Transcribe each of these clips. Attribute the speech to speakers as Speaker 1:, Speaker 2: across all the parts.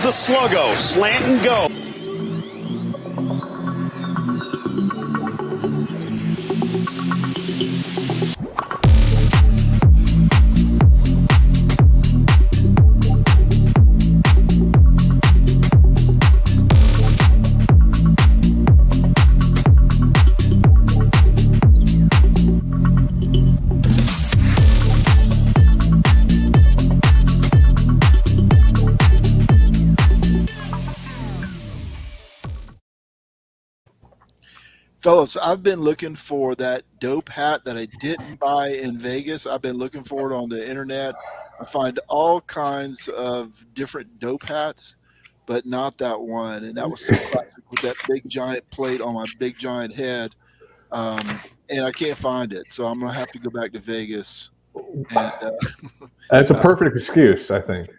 Speaker 1: the Sluggo. Slant and go.
Speaker 2: Fellas, I've been looking for that dope hat that I didn't buy in Vegas. I've been looking for it on the internet. I find all kinds of different dope hats, but not that one. And that was so classic with that big giant plate on my big giant head. And I can't find it. So I'm going to have to go back to Vegas. And
Speaker 3: that's a perfect excuse, I think.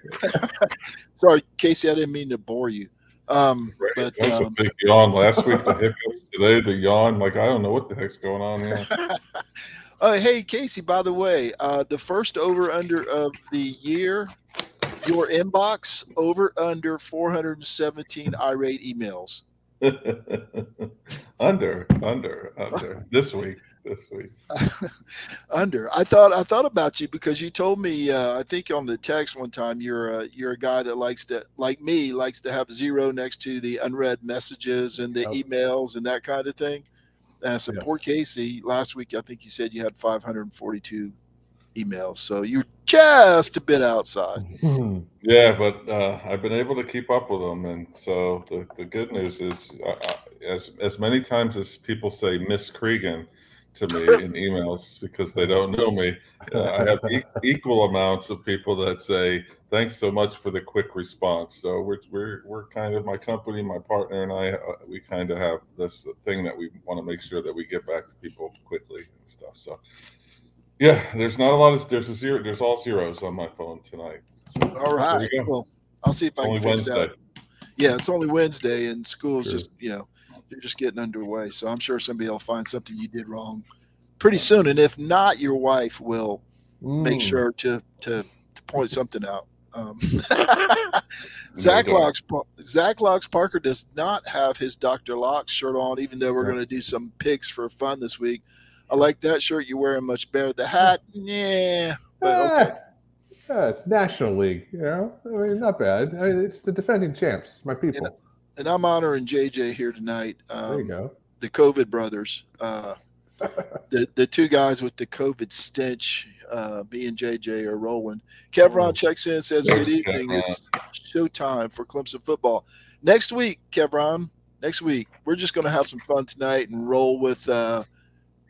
Speaker 2: Sorry, Casey, I didn't mean to bore you.
Speaker 4: But that's a big yawn. Last week the hiccups, today the yawn. Like I don't know what the heck's going on here.
Speaker 2: Hey Casey, by the way, the first over under of the year, your inbox over under 417 irate emails.
Speaker 4: under this week.
Speaker 2: Under. I thought about you because you told me I think on the text one time you're a guy that likes to, like me, likes to have zero next to the unread messages and the emails and that kind of thing. And so poor Casey, last week I think you said you had 542 emails, so you're just a bit outside.
Speaker 4: Yeah, but I've been able to keep up with them, and so the good news is as many times as people say Miss Cregan to me in emails because they don't know me, I have equal amounts of people that say thanks so much for the quick response. So we're kind of, my company, my partner and I, we kind of have this thing that we want to make sure that we get back to people quickly and stuff. So yeah, there's not a lot of, there's all zeros on my phone tonight. So,
Speaker 2: all right, well I'll see if I can fix that. Yeah, it's only Wednesday and school's just they're just getting underway. So I'm sure somebody will find something you did wrong pretty soon. And if not, your wife will make sure to point something out. Zach Locks Parker does not have his Dr. Locks shirt on, even though we're going to do some picks for fun this week. I like that shirt. You're wearing much better. The hat, but okay.
Speaker 3: Yeah, it's National League, I mean, not bad. I mean, it's the defending champs, my people.
Speaker 2: And I'm honoring JJ here tonight.
Speaker 3: There you go.
Speaker 2: The COVID brothers, the two guys with the COVID stench. Me and JJ are rolling. Kevron checks in and says, "Good evening. It's showtime for Clemson football next week." Kevron, next week we're just going to have some fun tonight and roll with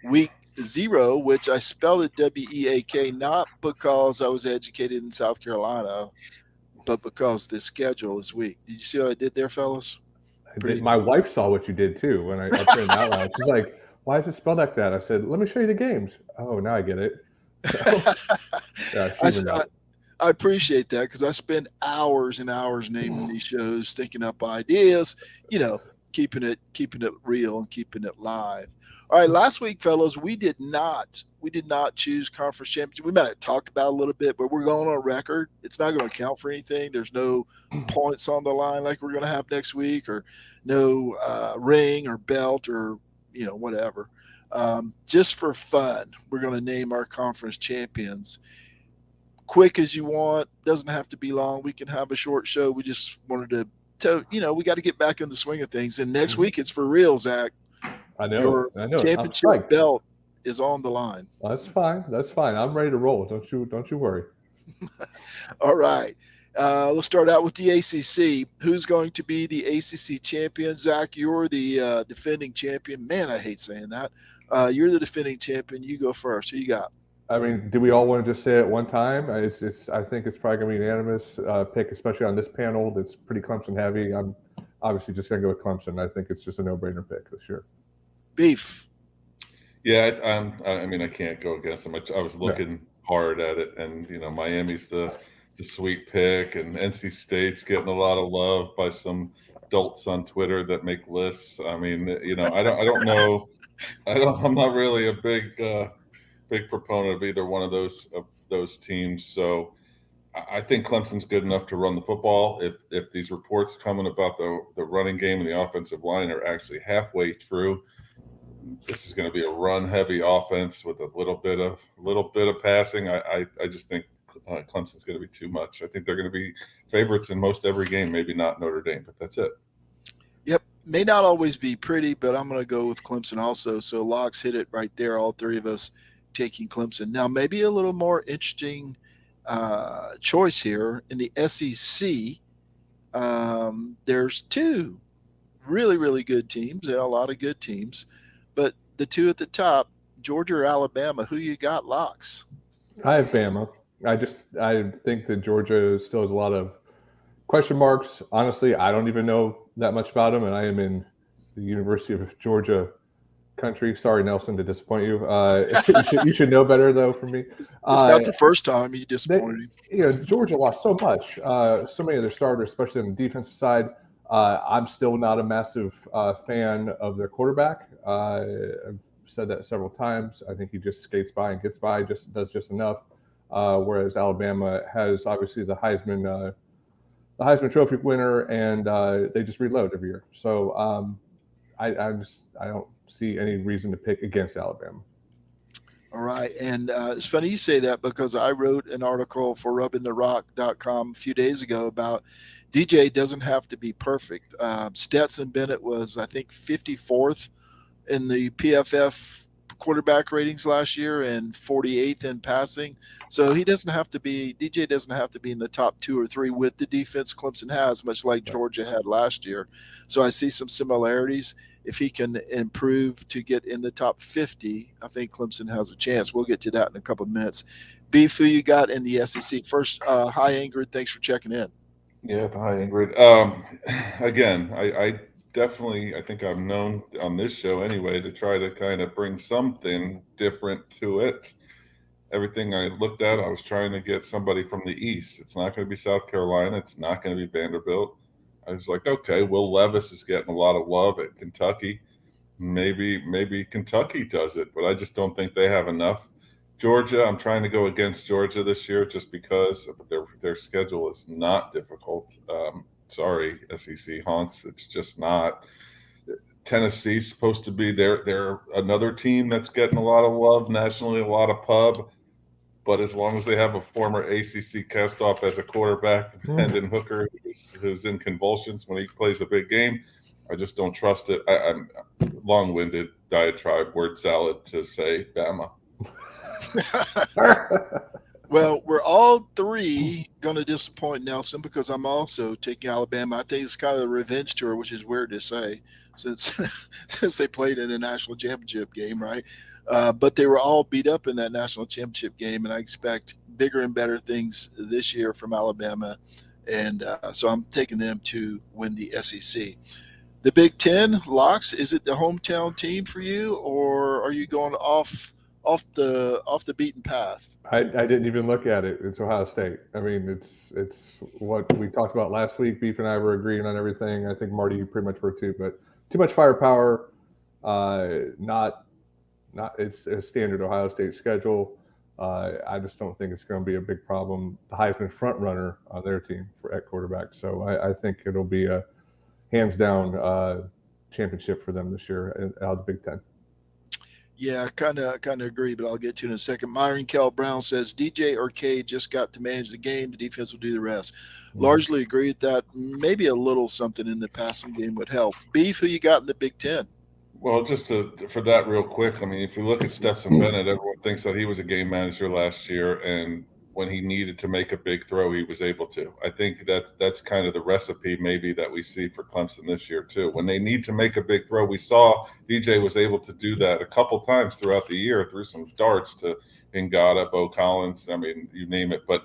Speaker 2: week 0, which I spelled it WEAK, not because I was educated in South Carolina, but because the schedule is weak. Did you see what I did there, fellas?
Speaker 3: My wife saw what you did too when I put it out loud. She's like, "Why is it spelled like that?" I said, "Let me show you the games." Oh, now I get it.
Speaker 2: I appreciate that because I spend hours and hours naming these shows, thinking up ideas, keeping it real and keeping it live. All right, last week, fellas, we did not choose conference championship. We might have talked about it a little bit, but we're going on record. It's not going to count for anything. There's no points on the line like we're going to have next week, or no ring or belt or whatever. Just for fun, we're going to name our conference champions. Quick as you want, doesn't have to be long. We can have a short show. We just wanted to we got to get back in the swing of things. And next week it's for real, Zach.
Speaker 3: I know.
Speaker 2: Your championship belt is on the line.
Speaker 3: That's fine. I'm ready to roll. Don't you worry.
Speaker 2: All right. Let's start out with the ACC. Who's going to be the ACC champion? Zach, you're the defending champion. Man, I hate saying that. You're the defending champion. You go first. Who you got?
Speaker 3: I mean, do we all want to just say it one time? I think it's probably going to be an unanimous pick, especially on this panel that's pretty Clemson heavy. I'm obviously just going to go with Clemson. I think it's just a no-brainer pick this year.
Speaker 2: Beef.
Speaker 4: Yeah, I mean, I can't go against them. I was looking hard at it, and Miami's the sweet pick, and NC State's getting a lot of love by some adults on Twitter that make lists. I mean, I don't know. I'm not really a big proponent of either one of those teams. So I think Clemson's good enough to run the football. If these reports coming about the running game and the offensive line are actually halfway true, this is going to be a run-heavy offense with a little bit of passing. I just think Clemson's going to be too much. I think they're going to be favorites in most every game. Maybe not Notre Dame, but that's it.
Speaker 2: Yep, may not always be pretty, but I'm going to go with Clemson also. So Locks hit it right there. All three of us taking Clemson. Now, maybe a little more interesting choice here in the SEC. There's two really, really good teams and a lot of good teams, but the two at the top, Georgia or Alabama, who you got, Locks?
Speaker 3: I have Bama. I think that Georgia still has a lot of question marks. Honestly, I don't even know that much about them, and I am in the University of Georgia country. Sorry, Nelson, to disappoint you. You should know better, though, from me.
Speaker 2: It's not the first time you disappointed.
Speaker 3: Georgia lost so much. So many of their starters, especially on the defensive side. I'm still not a massive fan of their quarterback. I've said that several times. I think he just skates by and gets by, does just enough. Whereas Alabama has obviously the Heisman Trophy winner, and they just reload every year. So I don't see any reason to pick against Alabama.
Speaker 2: All right. And it's funny you say that because I wrote an article for rubbingtherock.com a few days ago about DJ doesn't have to be perfect. Stetson Bennett was, I think, 54th in the PFF quarterback ratings last year and 48th in passing. So DJ doesn't have to be in the top 2 or 3 with the defense Clemson has, much like Georgia had last year. So I see some similarities. If he can improve to get in the top 50, I think Clemson has a chance. We'll get to that in a couple of minutes. Beef, who you got in the SEC? First, hi, Ingrid. Thanks for checking in.
Speaker 4: Yeah, hi, Ingrid. Again, I definitely, I think I'm known on this show anyway to try to kind of bring something different to it. Everything I looked at, I was trying to get somebody from the East. It's not going to be South Carolina. It's not going to be Vanderbilt. I was like, okay, Will Levis is getting a lot of love at Kentucky. Maybe Kentucky does it, but I just don't think they have enough. Georgia, I'm trying to go against Georgia this year just because their schedule is not difficult. Sorry, SEC honks, it's just not. Tennessee's supposed to be they're another team that's getting a lot of love nationally, a lot of pub. But as long as they have a former ACC cast-off as a quarterback, Hendon Hooker, who's in convulsions when he plays a big game, I just don't trust it. I'm long-winded diatribe, word salad to say Bama.
Speaker 2: Well, we're all three going to disappoint Nelson because I'm also taking Alabama. I think it's kind of a revenge tour, which is weird to say since they played in a national championship game, right? But they were all beat up in that national championship game, and I expect bigger and better things this year from Alabama. And so I'm taking them to win the SEC. The Big Ten, Locks, is it the hometown team for you, or are you going off the beaten path?
Speaker 3: I didn't even look at it. It's Ohio State. I mean, it's what we talked about last week. Beef and I were agreeing on everything. I think Marty, you pretty much were too. But too much firepower. Not it's a standard Ohio State schedule. I just don't think it's going to be a big problem. The Heisman front runner on their team at quarterback. So I think it'll be a hands down championship for them this year out of the Big Ten.
Speaker 2: Yeah, kind of agree, but I'll get to it in a second. Myron Kell Brown says DJ or K just got to manage the game. The defense will do the rest. Largely agree with that. Maybe a little something in the passing game would help. Beef, who you got in the Big Ten?
Speaker 4: Well, just for that real quick, I mean, if you look at Stetson Bennett, everyone thinks that he was a game manager last year, and when he needed to make a big throw, he was able to. I think that's kind of the recipe maybe that we see for Clemson this year too. When they need to make a big throw, we saw DJ was able to do that a couple times throughout the year through some darts to Ngata, Bo Collins. I mean, you name it. But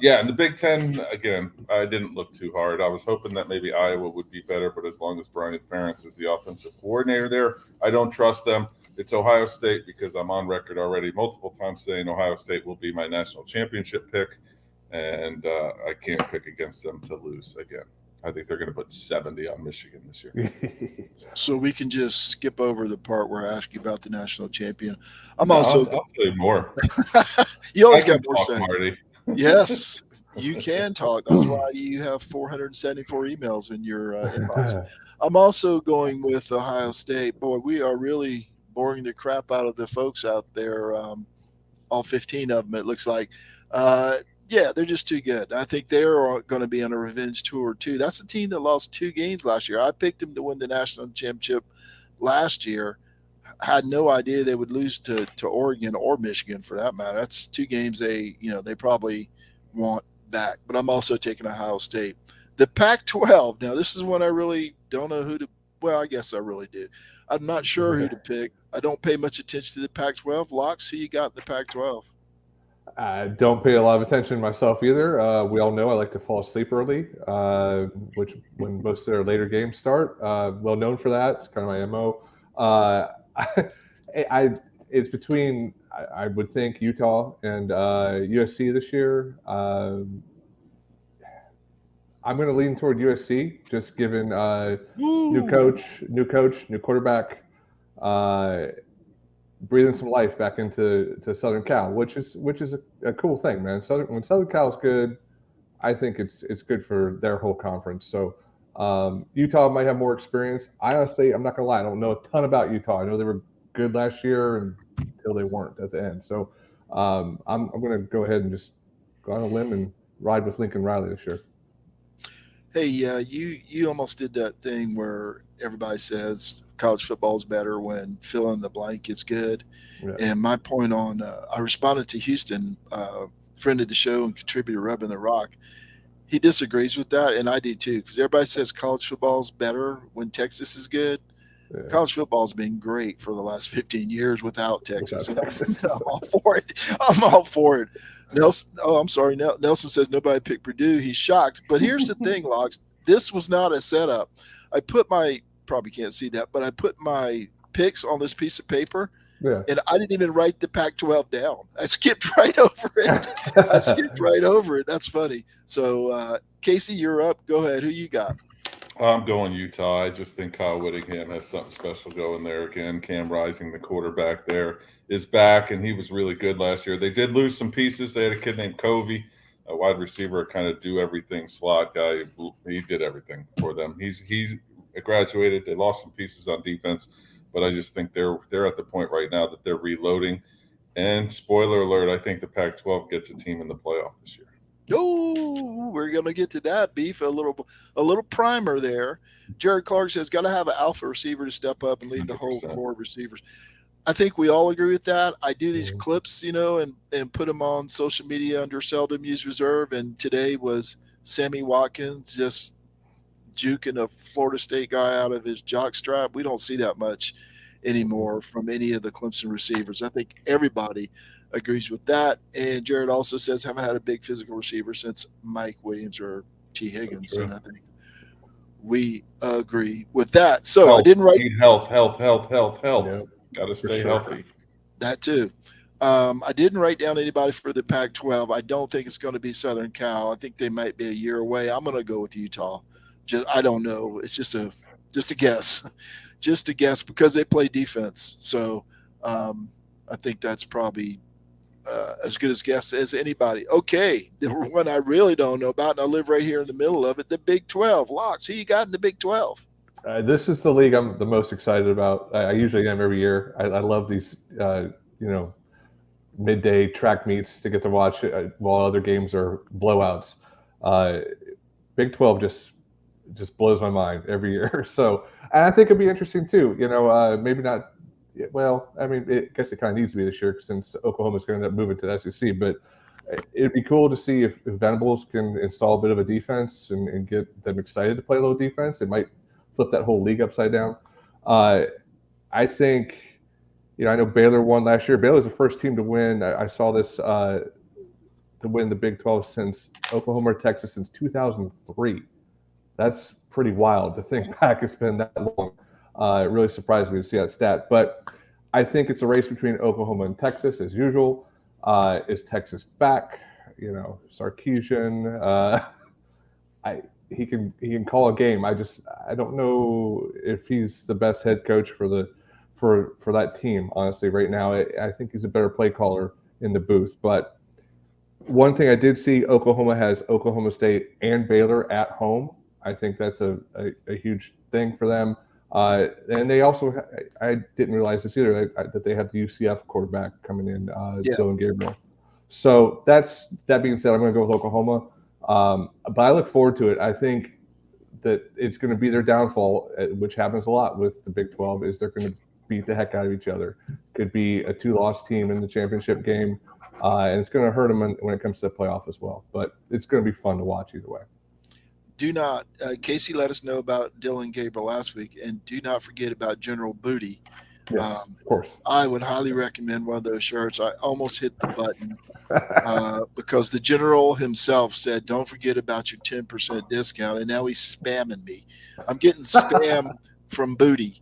Speaker 4: yeah, in the Big Ten, again, I didn't look too hard. I was hoping that maybe Iowa would be better, but as long as Brian Ferentz is the offensive coordinator there, I don't trust them. It's Ohio State because I'm on record already multiple times saying Ohio State will be my national championship pick, and I can't pick against them to lose again. I think they're going to put 70 on Michigan this year.
Speaker 2: So we can just skip over the part where I ask you about the national champion.
Speaker 4: I'll tell you more.
Speaker 2: You always got more to say.
Speaker 4: Marty.
Speaker 2: Yes. You can talk. That's why you have 474 emails in your inbox. I'm also going with Ohio State. Boy, we are really boring the crap out of the folks out there. All 15 of them, it looks like. Yeah, they're just too good. I think they're going to be on a revenge tour, too. That's a team that lost 2 games last year. I picked them to win the national championship last year. Had no idea they would lose to Oregon or Michigan, for that matter. That's 2 games they probably want back. But I'm also taking Ohio State. The Pac-12. Now, this is one I really don't know who to. Well, I guess I really do. I'm not sure who to pick. I don't pay much attention to the Pac-12. Locks, who you got in the Pac-12?
Speaker 3: I don't pay a lot of attention myself either. We all know I like to fall asleep early, which when most of their later games start. Well known for that. It's kind of my MO. It's between, I would think, Utah and USC this year. I'm going to lean toward USC, just given new coach, new quarterback, breathing some life back into Southern Cal, which is a cool thing, man. When Southern Cal is good, I think it's good for their whole conference. So Utah might have more experience. Honestly, I'm not going to lie, I don't know a ton about Utah. I know they were good last year until they weren't at the end. So I'm going to go ahead and just go on a limb and ride with Lincoln Riley this year.
Speaker 2: Hey, you almost did that thing where everybody says college football is better when fill in the blank is good. Yeah. And my point on, I responded to Houston, friend of the show and contributor Rubbing the Rock. He disagrees with that, and I do too, because everybody says college football is better when Texas is good. Yeah. College football has been great for the last 15 years without Texas. I'm all for it. I'm all for it. Nelson, I'm sorry. Nelson says nobody picked Purdue. He's shocked. But here's the thing, Locks. This was not a setup. I put probably can't see that, but I put my picks on this piece of paper, and I didn't even write the Pac-12 down. I skipped right over it. That's funny. So, Casey, you're up. Go ahead. Who you got?
Speaker 4: I'm going Utah. I just think Kyle Whittingham has something special going there again. Cam Rising, the quarterback there, is back, and he was really good last year. They did lose some pieces. They had a kid named Covey, a wide receiver, kind of do everything slot guy. He did everything for them. He's graduated. They lost some pieces on defense, but I just think they're at the point right now that they're reloading. And spoiler alert, I think the Pac-12 gets a team in the playoff this year.
Speaker 2: Oh, we're going to get to that, Beef. A little primer there. Jared Clark says, got to have an alpha receiver to step up and lead the whole
Speaker 4: 100%.
Speaker 2: core of receivers. I think we all agree with that. I do these clips, and put them on social media under Seldom Used Reserve. And today was Sammy Watkins just juking a Florida State guy out of his jock strap. We don't see that much anymore from any of the Clemson receivers. I think everybody agrees with that. And Jared also says, haven't had a big physical receiver since Mike Williams or T. Higgins. And I think we agree with that. So
Speaker 4: health.
Speaker 2: I didn't write
Speaker 4: health.
Speaker 3: Yeah,
Speaker 4: got to stay healthy.
Speaker 2: That too. I didn't write down anybody for the Pac-12. I don't think it's going to be Southern Cal. I think they might be a year away. I'm going to go with Utah. I don't know. It's just a guess. Just a guess because they play defense. So I think that's probably as good a guess as anybody. Okay, the one I really don't know about, and I live right here in the middle of it, the Big 12. Locks, who you got in the Big 12?
Speaker 3: This is the league I'm the most excited about. I usually am every year. I love these, midday track meets to get to watch while other games are blowouts. Big 12 just blows my mind every year. So, and I think it'd be interesting too. Maybe not. Well, I mean, I guess it kind of needs to be this year since Oklahoma's going to end up moving to the SEC. But it'd be cool to see if Venables can install a bit of a defense and get them excited to play a little defense. It might flip that whole league upside down. I think, I know Baylor won last year. Baylor's the first team to win. I saw this to win the Big 12 since Oklahoma or Texas since 2003. That's pretty wild to think back. It's been that long. It really surprised me to see that stat. But I think it's a race between Oklahoma and Texas as usual. Is Texas back? Sarkisian. He can call a game. I don't know if he's the best head coach for that team. Honestly, right now, I think he's a better play caller in the booth. But One thing I did see, Oklahoma has Oklahoma State and Baylor at home. I think that's a huge thing for them. And they also, I didn't realize this either, that they have the UCF quarterback coming in, Dylan Gabriel. So that being said, I'm going to go with Oklahoma. But I look forward to it. I think that it's going to be their downfall, which happens a lot with the Big 12, is they're going to beat the heck out of each other. Could be a 2-loss team in the championship game, and it's going to hurt them when it comes to the playoff as well. But it's going to be fun to watch either way.
Speaker 2: Do not, Casey let us know about Dylan Gabriel last week, and do not forget about General Booty.
Speaker 3: Yes, of course.
Speaker 2: I would highly recommend one of those shirts. I almost hit the button because the general himself said, don't forget about your 10% discount, and now he's spamming me. I'm getting spam from Booty.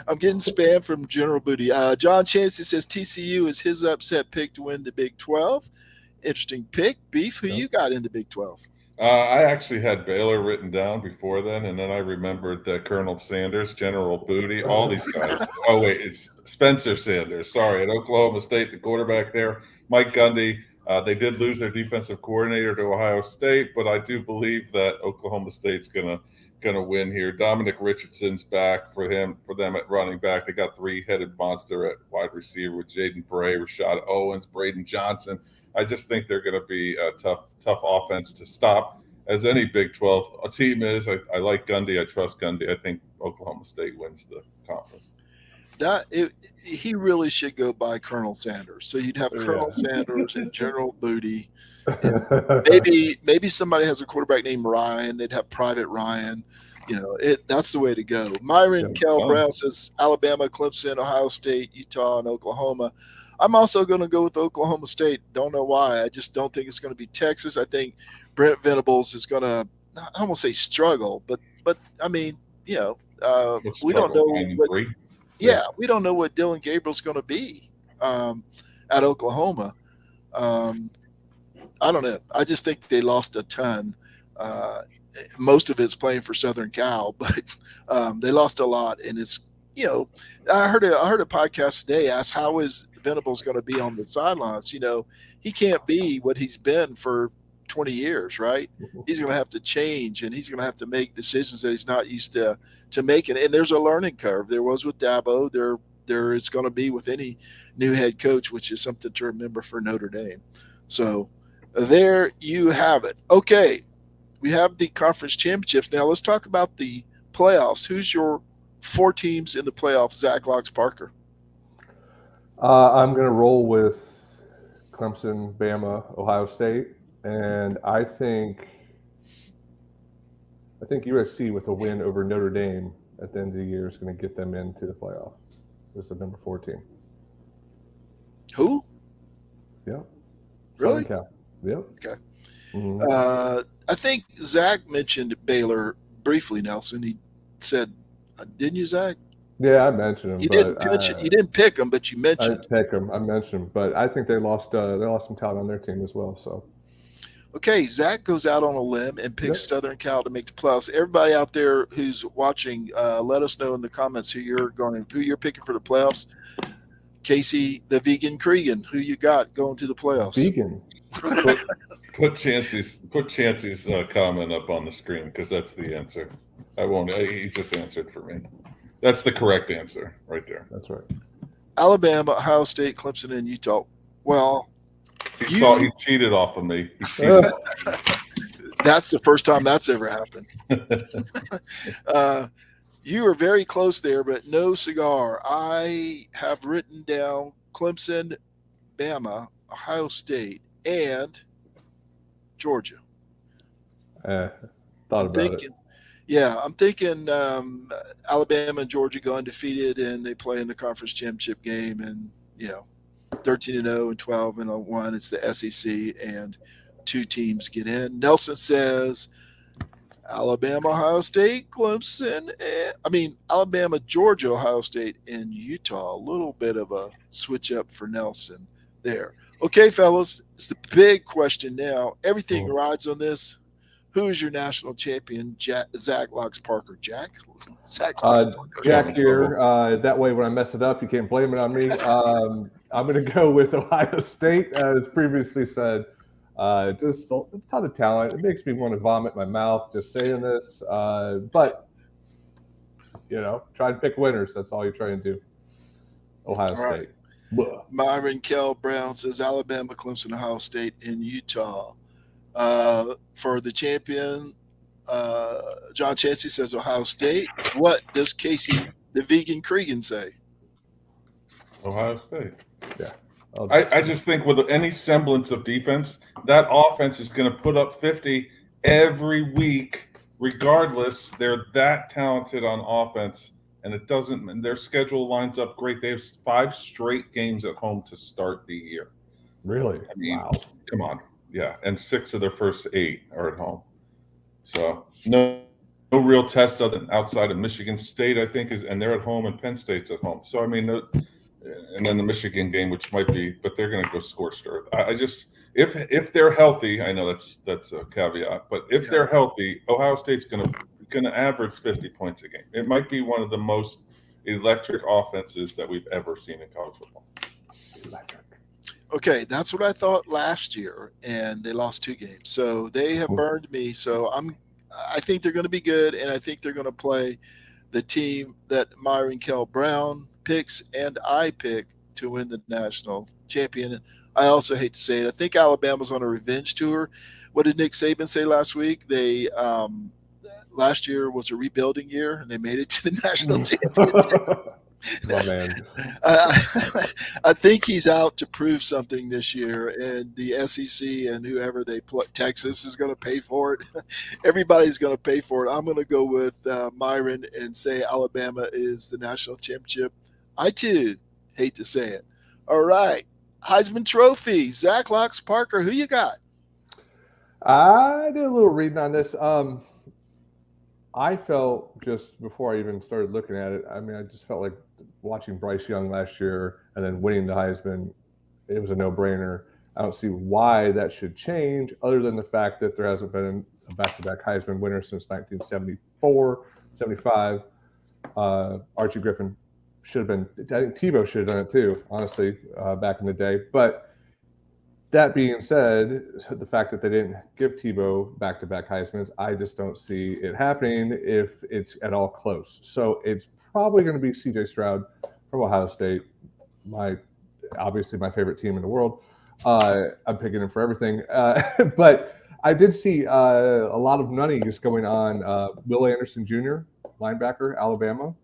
Speaker 2: I'm getting spam from General Booty. John Chancey says TCU is his upset pick to win the Big 12. Interesting pick. Beef, who you got in the Big 12?
Speaker 4: I actually had Baylor written down before then, and then I remembered that Colonel Sanders, General Booty, all these guys. Oh, wait, it's Spencer Sanders. Sorry, at Oklahoma State, the quarterback there, Mike Gundy. They did lose their defensive coordinator to Ohio State, but I do believe that Oklahoma State's gonna win here. Dominic Richardson's back for them at running back. They got 3-headed monster at wide receiver with Jaden Bray, Rashad Owens, Braden Johnson. I just think they're going to be a tough offense to stop, as any Big 12 team is. I like Gundy. I trust Gundy. I think Oklahoma State wins the conference.
Speaker 2: He really should go by Colonel Sanders. So you'd have Colonel Sanders and General Booty. And maybe somebody has a quarterback named Ryan. They'd have Private Ryan. That's the way to go. Myron Kell Brown says Alabama, Clemson, Ohio State, Utah, and Oklahoma. I'm also going to go with Oklahoma State. Don't know why. I just don't think it's going to be Texas. I think Brent Venables is going to, I don't want to say struggle, but I mean, we don't know. We don't know what Dylan Gabriel's going to be at Oklahoma. I don't know. I just think they lost a ton. Most of it's playing for Southern Cal, but they lost a lot. And it's, I heard a podcast today ask, how is Venables going to be on the sidelines? He can't be what he's been for 20 years, right? He's going to have to change, and he's going to have to make decisions that he's not used to making. And there's a learning curve. There was with Dabo. There is going to be with any new head coach, which is something to remember for Notre Dame. So there you have it. Okay, we have the conference championships. Now let's talk about the playoffs. Who's your 4 teams in the playoffs? Zach Locks Parker.
Speaker 3: I'm going to roll with Clemson, Bama, Ohio State, and I think USC with a win over Notre Dame at the end of the year is going to get them into the playoff. This is the number 4 team.
Speaker 2: Who?
Speaker 3: Yep.
Speaker 2: Really?
Speaker 3: Yep.
Speaker 2: Okay.
Speaker 3: Mm-hmm.
Speaker 2: I think Zach mentioned Baylor briefly, Nelson. He said, didn't you, Zach?
Speaker 3: Yeah, I mentioned him.
Speaker 2: You didn't pick them, but you mentioned.
Speaker 3: I mentioned him, but I think they lost some talent on their team as well. So.
Speaker 2: Okay, Zach goes out on a limb and picks Southern Cal to make the playoffs. Everybody out there who's watching, let us know in the comments who you're picking for the playoffs. Casey, the vegan Cregan, who you got going to the playoffs?
Speaker 3: Vegan.
Speaker 4: Put Chancey's comment up on the screen, because that's the answer. I won't. He just answered for me. That's the correct answer right there.
Speaker 3: That's right.
Speaker 2: Alabama, Ohio State, Clemson, and Utah. Well,
Speaker 4: he cheated off of me.
Speaker 2: That's the first time that's ever happened. You were very close there, but no cigar. I have written down Clemson, Bama, Ohio State, and Georgia.
Speaker 3: Thought about it.
Speaker 2: Yeah, I'm thinking Alabama and Georgia go undefeated, and they play in the conference championship game, and 13-0 and 12-1. It's the SEC, and 2 teams get in. Nelson says Alabama, Ohio State, Clemson, Alabama, Georgia, Ohio State, and Utah. A little bit of a switch up for Nelson there. Okay, fellas, it's the big question now. Everything rides on this. Who is your national champion? Zach Locks Parker. Zach Locks Parker.
Speaker 3: Jack here. That way, when I mess it up, you can't blame it on me. I'm going to go with Ohio State, as previously said. Just a ton of talent. It makes me want to vomit my mouth just saying this. But, try and pick winners. That's all you're trying to do. Ohio
Speaker 2: All
Speaker 3: State.
Speaker 2: right. Myron Kell Brown says Alabama, Clemson, Ohio State, and Utah. For the champion, John Chansey says Ohio State. What does Casey the Vegan Cregan say?
Speaker 4: Ohio State.
Speaker 3: Yeah.
Speaker 4: I just think with any semblance of defense, that offense is going to put up 50 every week, regardless. They're that talented on offense, and it doesn't. Their schedule lines up great. They have 5 straight games at home to start the year.
Speaker 3: Really?
Speaker 4: I mean,
Speaker 3: wow.
Speaker 4: Come on, yeah. And 6 of their first 8 are at home. So no real test outside of Michigan State, I think, and they're at home, and Penn State's at home. So I mean. And then the Michigan game, which might be, but they're going to go scorched earth. I just, if they're healthy, I know that's a caveat, but if they're healthy, Ohio State's going to average 50 points a game. It might be one of the most electric offenses that we've ever seen in college football.
Speaker 3: Electric.
Speaker 2: Okay, that's what I thought last year, and they lost 2 games, so they have burned me. So I think they're going to be good, and I think they're going to play the team that Myron Kell Brown picks and I pick to win the national champion. I also hate to say it, I think Alabama's on a revenge tour. What did Nick Saban say last week? They last year was a rebuilding year, and they made it to the national championship.
Speaker 3: My man.
Speaker 2: I think he's out to prove something this year, and the SEC and whoever they play, Texas is going to pay for it. Everybody's going to pay for it. I'm going to go with Myron and say Alabama is the national championship. I too hate to say it. All right, Heisman Trophy. Zach Locks Parker, who you got?
Speaker 3: I did a little reading on this. I felt just before I even started looking at it, I mean, I just felt like watching Bryce Young last year and then winning the Heisman, it was a no-brainer. I don't see why that should change other than the fact that there hasn't been a back-to-back Heisman winner since 1974, 75. Archie Griffin should have been, I think Tebow should have done it too, honestly, back in the day. But that being said, the fact that they didn't give Tebow back-to-back Heismans, I just don't see it happening if it's at all close. So it's probably going to be C.J. Stroud from Ohio State, obviously my favorite team in the world. I'm picking him for everything. But I did see a lot of nutties going on. Will Anderson Jr., linebacker, Alabama.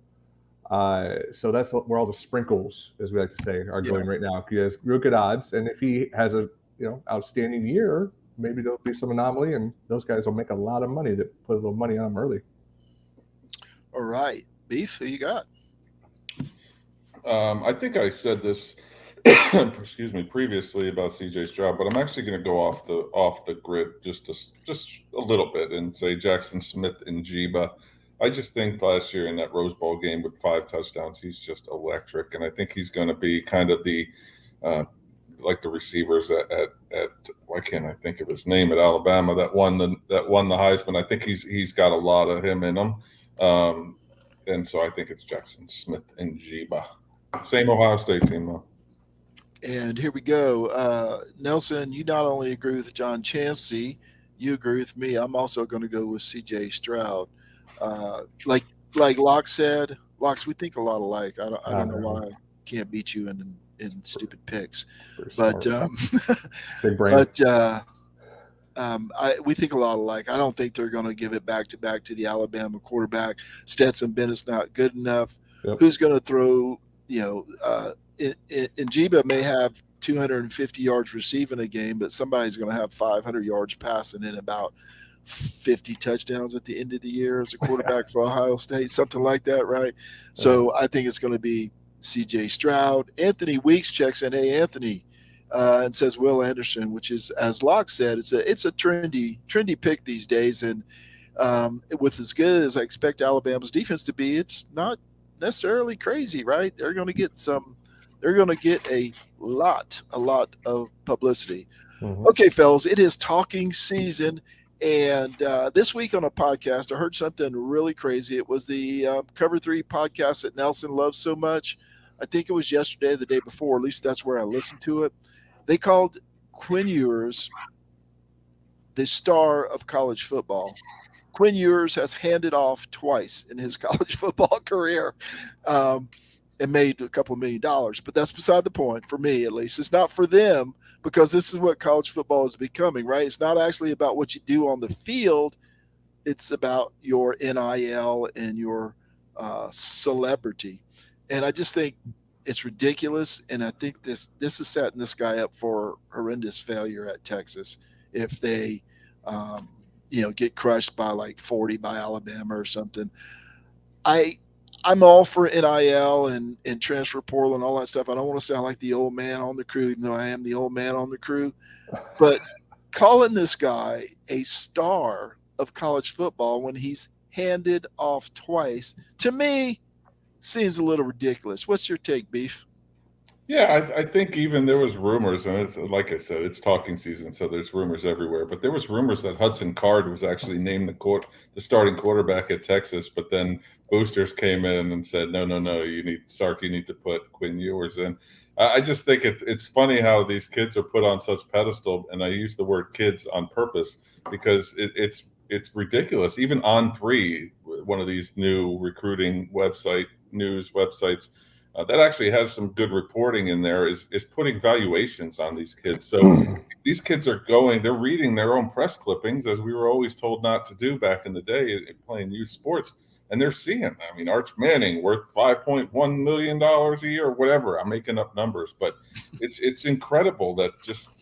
Speaker 3: So that's where all the sprinkles, as we like to say, are going right now. He has real good odds, and if he has a outstanding year, maybe there'll be some anomaly, and those guys will make a lot of money that put a little money on them early.
Speaker 2: All right, Beef, who you got?
Speaker 4: I think I said this, excuse me, previously about C.J. Stroud, but I'm actually going to go off the grid just a little bit and say Jackson Smith and Jiba. I just think last year in that Rose Bowl game with 5 touchdowns, he's just electric, and I think he's going to be kind of the like the receivers at why can't I think of his name at Alabama that won the Heisman. I think he's got a lot of him in him, and so I think it's Jackson Smith and Jiba. Same Ohio State team though.
Speaker 2: And here we go. Nelson, you not only agree with John Chansey, you agree with me. I'm also going to go with C.J. Stroud. Like Locke said, Locks, we think a lot alike. I don't know why I can't beat you in stupid picks, but
Speaker 3: big brain.
Speaker 2: But we think a lot alike. I don't think they're going to give it back to the Alabama quarterback. Stetson Bennett's not good enough.
Speaker 3: Yep.
Speaker 2: Who's going to throw? Njiba may have 250 yards receiving a game, but somebody's going to have 500 yards passing and about 50 touchdowns at the end of the year as a quarterback for Ohio State, something like that, right? So I think it's going to be C.J. Stroud. Anthony Weeks checks in, hey, Anthony, and says Will Anderson, which is, as Locke said, it's a trendy pick these days. And with as good as I expect Alabama's defense to be, it's not necessarily crazy, right? They're going to get a lot of publicity.
Speaker 3: Mm-hmm.
Speaker 2: Okay, fellas, it is talking season. And this week on a podcast, I heard something really crazy. It was the Cover 3 podcast that Nelson loves so much. I think it was yesterday or the day before, at least that's where I listened to it. They called Quinn Ewers the star of college football. Quinn Ewers has handed off twice in his college football career and made a couple of $1 million. But that's beside the point, for me at least. It's not for them, because this is what college football is becoming, right? It's not actually about what you do on the field. It's about your NIL and your celebrity. And I just think it's ridiculous. And I think this is setting this guy up for horrendous failure at Texas if they get crushed by like 40 by Alabama or something. I'm all for NIL and transfer portal and all that stuff. I don't want to sound like the old man on the crew, even though I am the old man on the crew. But calling this guy a star of college football when he's handed off twice, to me, seems a little ridiculous. What's your take, Beef?
Speaker 4: Yeah, I think even there was rumors, and it's like I said, it's talking season, so there's rumors everywhere. But there was rumors that Hudson Card was actually named the starting quarterback at Texas, but then boosters came in and said, no, you need to put Quinn Ewers in. I just think it's funny how these kids are put on such pedestal, and I use the word kids on purpose because it's ridiculous. Even On3, one of these new recruiting news websites. That actually has some good reporting in there, is putting valuations on these kids. So these kids they're reading their own press clippings, as we were always told not to do back in the day playing youth sports. And they're seeing, I mean, Arch Manning worth $5.1 million a year or whatever. I'm making up numbers, but it's incredible that just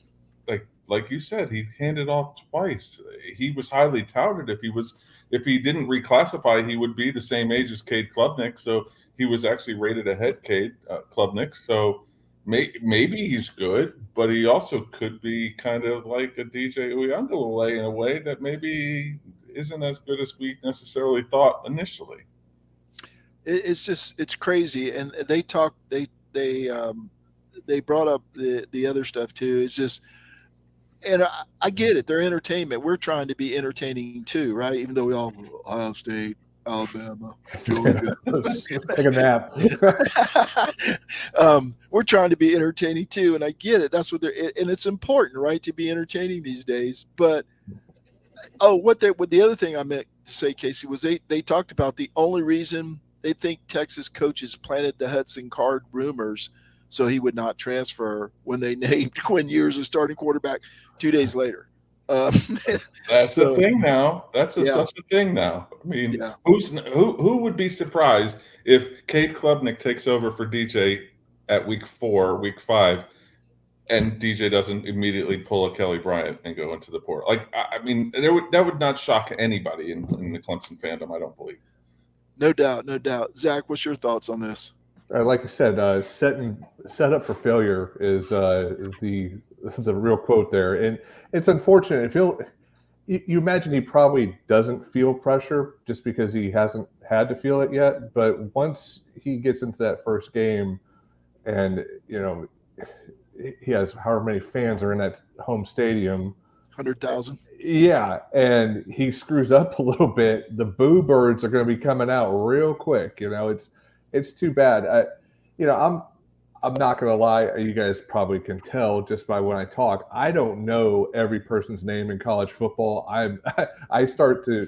Speaker 4: like you said, he handed off twice. He was highly touted. If he didn't reclassify, he would be the same age as Cade Klubnik. So he was actually rated ahead, Cade Klubnik. So maybe he's good, but he also could be kind of like a DJ Uyunglele in a way that maybe isn't as good as we necessarily thought initially.
Speaker 2: It's crazy. And they brought up the other stuff too. It's just, and I get it. They're entertainment. We're trying to be entertaining too, right? Even though we all Ohio State, Alabama, Georgia.
Speaker 3: Take a nap.
Speaker 2: We're trying to be entertaining too, and I get it. That's what and it's important, right, to be entertaining these days. But what the other thing I meant to say, Casey, was they talked about the only reason they think Texas coaches planted the Hudson Card rumors so he would not transfer when they named Quinn Ewers as starting quarterback 2 days later.
Speaker 4: That's the thing now. That's such a thing now. I mean, who would be surprised if Cade Klubnik takes over for DJ at week 4, week 5, and DJ doesn't immediately pull a Kelly Bryant and go into the portal? Like, I mean, that would not shock anybody in the Clemson fandom, I don't believe.
Speaker 2: No doubt. Zach, what's your thoughts on this?
Speaker 3: Like you said, set up for failure is the real quote there, and it's unfortunate. You imagine he probably doesn't feel pressure just because he hasn't had to feel it yet. But once he gets into that first game, and he has however many fans are in that home stadium, 100,000. Yeah, and he screws up a little bit, the boo birds are going to be coming out real quick. It's too bad. I'm not going to lie. You guys probably can tell just by when I talk. I don't know every person's name in college football. I start to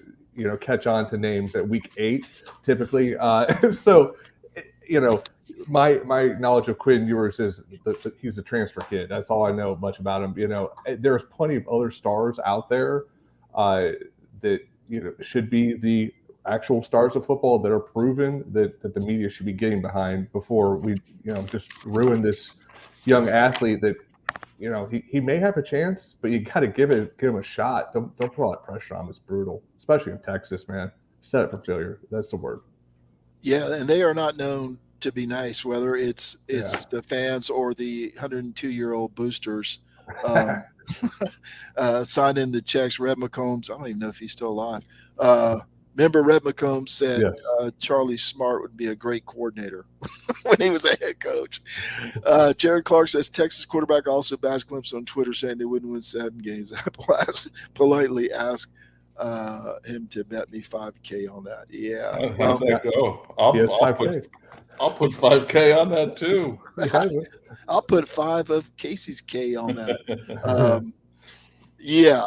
Speaker 3: catch on to names at week 8 typically. So my knowledge of Quinn Ewers is that he's a transfer kid. That's all I know much about him. There's plenty of other stars out there that should be the actual stars of football that are proven that the media should be getting behind before we just ruin this young athlete that he may have a chance, but you got to give him a shot. Don't put all that pressure on him. It's brutal, especially in Texas, man. Set up for failure. That's the word.
Speaker 2: Yeah, and they are not known to be nice, whether it's the fans or the 102-year-old boosters. Signing the checks. Red McCombs, I don't even know if he's still alive. Remember, Red McCombs said Charlie Smart would be a great coordinator when he was a head coach. Jared Clark says Texas quarterback also bashed Clemson on Twitter saying they wouldn't win 7 games. I politely asked him to bet me $5K on that. Yeah.
Speaker 4: How's that go?
Speaker 3: Yes,
Speaker 4: I'll put $5K on that too.
Speaker 2: I'll put 5 of Casey's K on that. Yeah,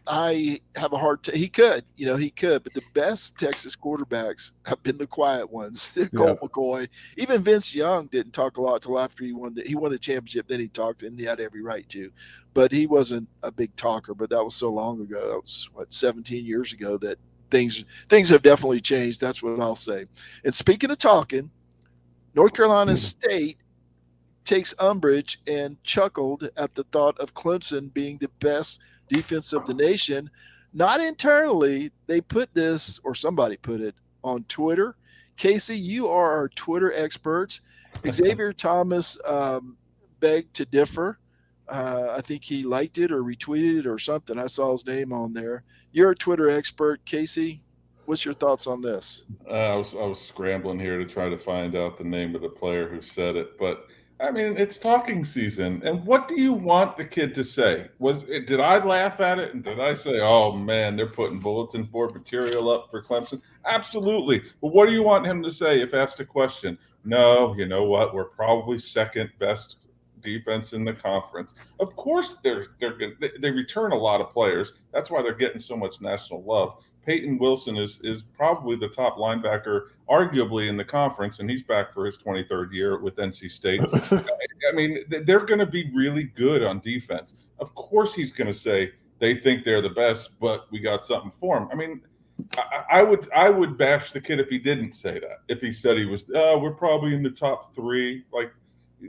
Speaker 2: I have a hard time. He could, but the best Texas quarterbacks have been the quiet ones. Colt McCoy, even Vince Young didn't talk a lot till after he won the championship. Then he talked, and he had every right to, but he wasn't a big talker. But that was so long ago. That was 17 years ago. That things have definitely changed. That's what I'll say. And speaking of talking, North Carolina State takes umbrage and chuckled at the thought of Clemson being the best defense of the nation. Not internally. They put this, or somebody put it on Twitter. Casey, you are our Twitter experts. Xavier Thomas begged to differ. I think he liked it or retweeted it or something. I saw his name on there. You're a Twitter expert, Casey. What's your thoughts on this? I
Speaker 4: was scrambling here to try to find out the name of the player who said it, but I mean, it's talking season, and what do you want the kid to say? Did I laugh at it, and did I say, "Oh man, they're putting bulletin board material up for Clemson"? Absolutely. But what do you want him to say if asked a question? No, you know what? We're probably second best defense in the conference. Of course, they return a lot of players. That's why they're getting so much national love. Peyton Wilson is probably the top linebacker, arguably, in the conference, and he's back for his 23rd year with NC State. I mean, they're going to be really good on defense. Of course he's going to say they think they're the best, but we got something for him. I mean, I would bash the kid if he didn't say that. If he said he was, we're probably in the top 3.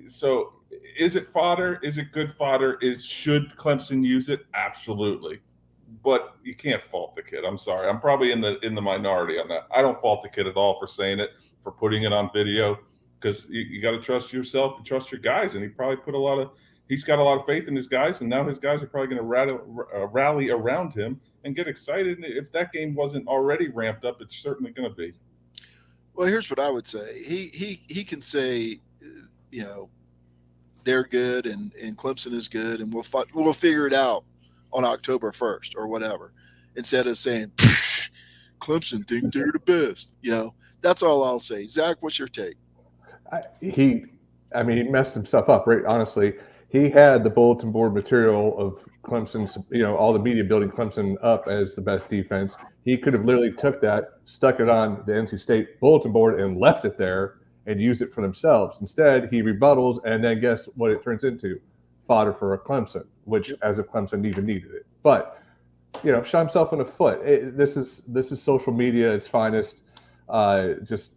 Speaker 4: So is it fodder? Is it good fodder? Should Clemson use it? Absolutely. But you can't fault the kid. I'm sorry. I'm probably in the minority on that. I don't fault the kid at all for saying it, for putting it on video, because you got to trust yourself and trust your guys. And he probably he's got a lot of faith in his guys, and now his guys are probably going to rally around him and get excited. And if that game wasn't already ramped up, it's certainly going to be.
Speaker 2: Well, here's what I would say. He can say, they're good and Clemson is good, and we'll figure it out on October 1st or whatever, instead of saying Clemson think they're the best. That's all I'll say. Zach, what's your take?
Speaker 3: He messed himself up, right? Honestly, he had the bulletin board material of Clemson's, all the media building Clemson up as the best defense. He could have literally took that, stuck it on the NC State bulletin board and left it there and used it for themselves. Instead, he rebuttals, and then guess what it turns into? Fodder for a Clemson, which as if Clemson even needed it. But shot himself in the foot. This is social media at its finest. Just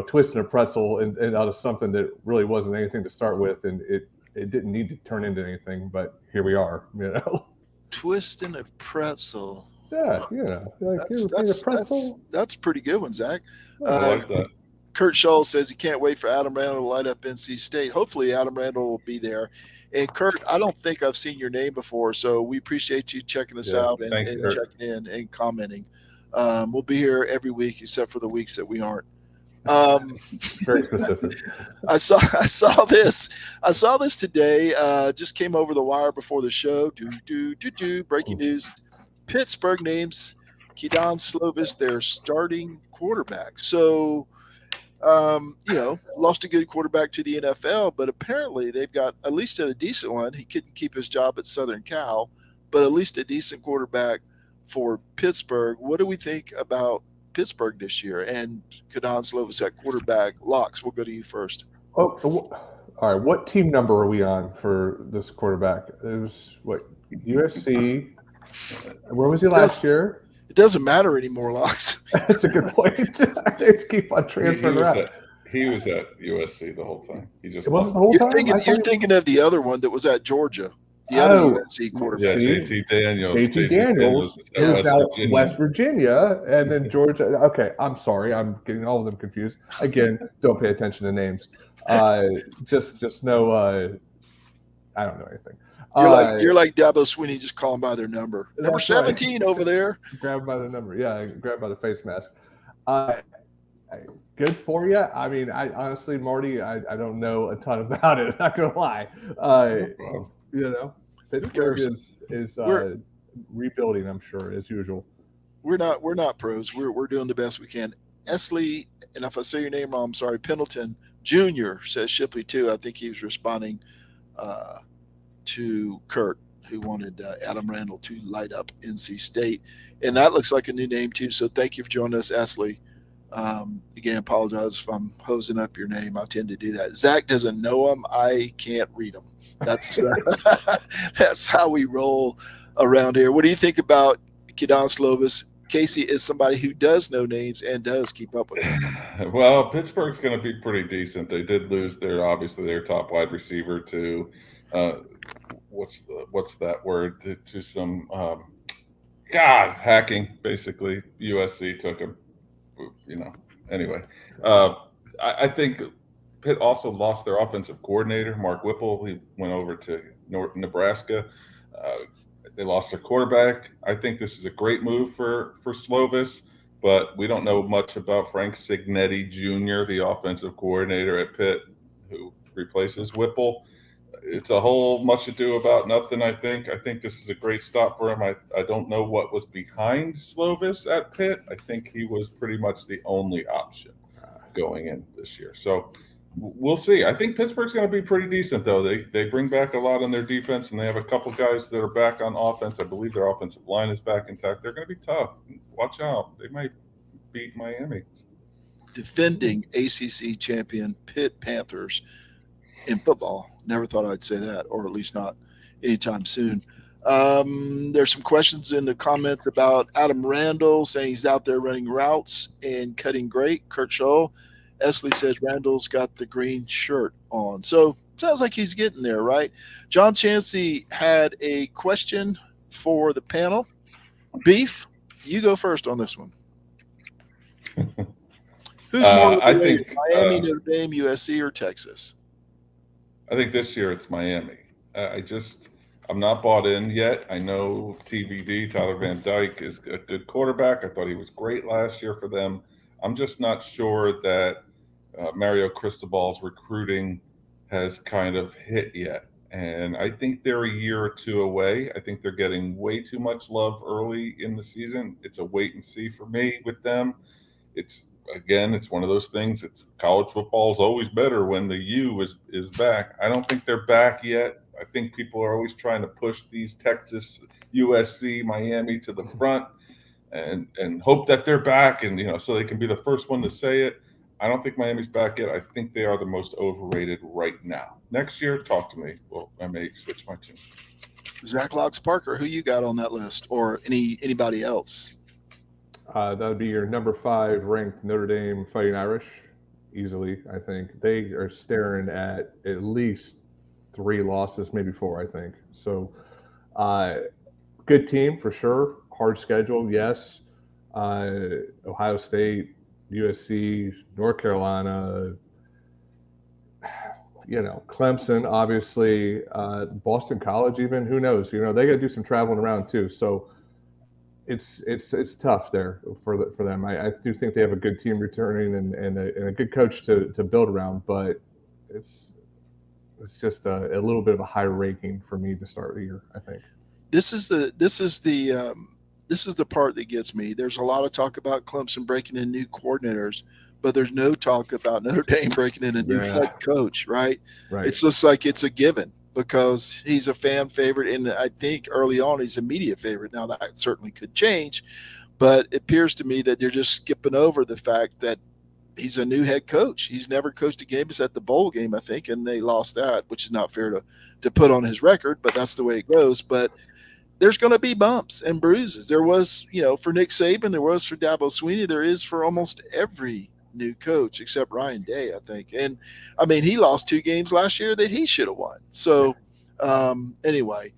Speaker 3: twisting a pretzel and out of something that really wasn't anything to start with, and it didn't need to turn into anything. But here we are.
Speaker 2: Twisting a pretzel.
Speaker 3: Yeah,
Speaker 2: that's a pretty good one, Zach.
Speaker 4: I like that.
Speaker 2: Kurt Scholl says he can't wait for Adam Randall to light up NC State. Hopefully Adam Randall will be there. And Kurt, I don't think I've seen your name before, so we appreciate you checking us out and checking in and commenting. We'll be here every week except for the weeks that we aren't.
Speaker 3: Very specific.
Speaker 2: I saw this today. Just came over the wire before the show. Breaking news. Pittsburgh names Kedon Slovis their starting quarterback. So lost a good quarterback to the NFL, but apparently they've got at least a decent one. He couldn't keep his job at Southern Cal, but at least a decent quarterback for Pittsburgh. What do we think about Pittsburgh this year and Kedon Slovis at quarterback? Locks, we'll go to you first.
Speaker 3: Oh, all right. What team number are we on for this quarterback? It was USC. Where was he last year?
Speaker 2: It doesn't matter anymore, Locks.
Speaker 3: That's a good point. It's keep on transferring around.
Speaker 4: He was at USC the whole time. He just
Speaker 3: wasn't the whole time.
Speaker 2: You're thinking of the other one that was at Georgia. The other USC quarterback.
Speaker 4: Yeah, JT Daniels.
Speaker 3: JT Daniels is now West Virginia, and then Georgia. Okay, I'm sorry. I'm getting all of them confused. Again, don't pay attention to names. Just know I don't know anything.
Speaker 2: You're like Dabo Swinney, just call them by their number. Number 17 over there.
Speaker 3: Grab by the number. Yeah, grab by the face mask. Good for you. I mean, I honestly, Marty, I don't know a ton about it. Not gonna lie. Pittsburgh is rebuilding, I'm sure, as usual.
Speaker 2: We're not pros. We're doing the best we can. Esley, and if I say your name wrong, I'm sorry. Pendleton Jr. says Shipley too. I think he was responding uh, to Kurt, who wanted Adam Randall to light up NC State, and that looks like a new name too. So thank you for joining us, Esley. Again, apologize if I'm hosing up your name. I tend to do that. Zach doesn't know him. I can't read them. That's that's how we roll around here. What do you think about Kedon Slovis? Casey is somebody who does know names and does keep up with them.
Speaker 4: Well, Pittsburgh's going to be pretty decent. They did lose their top wide receiver to uh, what's that word to some hacking, basically. USC took him. Anyway, uh, I think Pitt also lost their offensive coordinator, Mark Whipple. He went over to Nebraska. Uh, they lost their quarterback. I think this is a great move for Slovis, but we don't know much about Frank Signetti Jr., the offensive coordinator at Pitt, who replaces Whipple. It's a whole much ado about nothing, I think. I think this is a great stop for him. I don't know what was behind Slovis at Pitt. I think he was pretty much the only option going in this year. So we'll see. I think Pittsburgh's going to be pretty decent, though. They bring back a lot on their defense, and they have a couple guys that are back on offense. I believe their offensive line is back intact. They're going to be tough. Watch out. They might beat Miami.
Speaker 2: Defending ACC champion Pitt Panthers in football. Never thought I'd say that, or at least not anytime soon. There's some questions in the comments about Adam Randall saying he's out there running routes and cutting great. Kurt Scholl. Esley says Randall's got the green shirt on. So sounds like he's getting there, right? John Chansey had a question for the panel. Beef, you go first on this one. Who's more overrated, Miami, Notre Dame, USC, or Texas?
Speaker 4: I think this year it's Miami. I'm not bought in yet. I know TVD, Tyler Van Dyke, is a good quarterback. I thought he was great last year for them. I'm just not sure that Mario Cristobal's recruiting has kind of hit yet. And I think they're a year or two away. I think they're getting way too much love early in the season. It's a wait and see for me with them. It's one of those things. It's college football is always better when the U is back. I don't think they're back yet. I think people are always trying to push these Texas, USC, Miami to the front and hope that they're back and so they can be the first one to say it. I don't think Miami's back yet. I think they are the most overrated right now. Next year, talk to me. Well, I may switch my team.
Speaker 2: Zach Locks Parker, who you got on that list, or anybody else?
Speaker 3: That would be your number 5 ranked Notre Dame Fighting Irish, easily. I think they are staring at least 3 losses, maybe 4. I think so. Good team for sure. Hard schedule, yes. Ohio State, USC, North Carolina, Clemson, obviously, Boston College, even. Who knows? They got to do some traveling around too. So it's tough there for them. I do think they have a good team returning and a good coach to build around, but it's just a little bit of a high ranking for me to start the year, I think.
Speaker 2: This is the part that gets me. There's a lot of talk about Clemson breaking in new coordinators, but there's no talk about Notre Dame breaking in a new head coach, right? It's just like it's a given because he's a fan favorite, and I think early on he's a media favorite. Now that certainly could change, but it appears to me that they're just skipping over the fact that he's a new head coach. He's never coached a game. It's at the bowl game, I think, and they lost that, which is not fair to put on his record, but that's the way it goes. But there's going to be bumps and bruises. There was, for Nick Saban, there was for Dabo Swinney, there is for almost every new coach except Ryan Day, I think. And I mean, he lost 2 games last year that he should have won. So anyway,